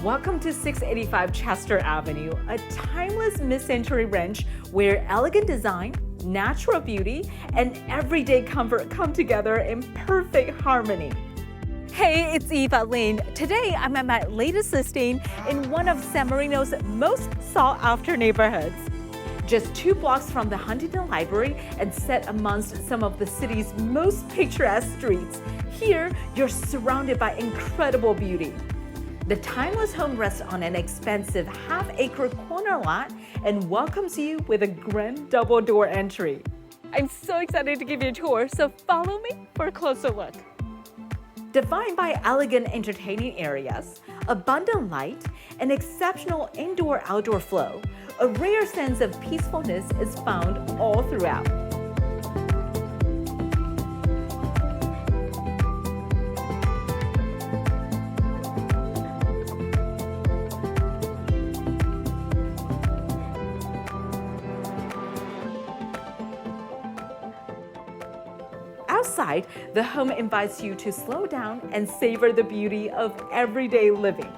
Welcome to 685 Chester Avenue, a timeless mid-century ranch where elegant design, natural beauty, and everyday comfort come together in perfect harmony. Hey, it's Eva Lin. Today, I'm at my latest listing in one of San Marino's most sought-after neighborhoods. Just 2 blocks from the Huntington Library and set amongst some of the city's most picturesque streets, here you're surrounded by incredible beauty. The timeless home rests on an expansive half-acre corner lot and welcomes you with a grand double-door entry. I'm so excited to give you a tour, so follow me for a closer look. Defined by elegant entertaining areas, abundant light, and exceptional indoor-outdoor flow, a rare sense of peacefulness is found all throughout. Outside, the home invites you to slow down and savor the beauty of everyday living.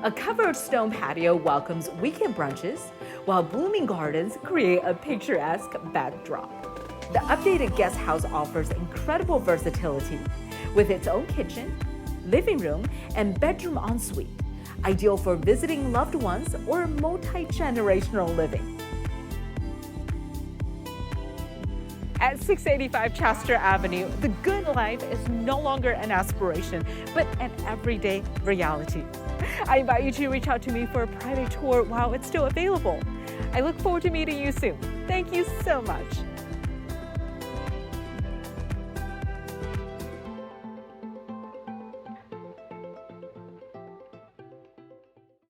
A covered stone patio welcomes weekend brunches, while blooming gardens create a picturesque backdrop. The updated guest house offers incredible versatility, with its own kitchen, living room, and bedroom ensuite, ideal for visiting loved ones or multi-generational living. At 685 Chester Avenue, the good life is no longer an aspiration, but an everyday reality. I invite you to reach out to me for a private tour while it's still available. I look forward to meeting you soon. Thank you so much.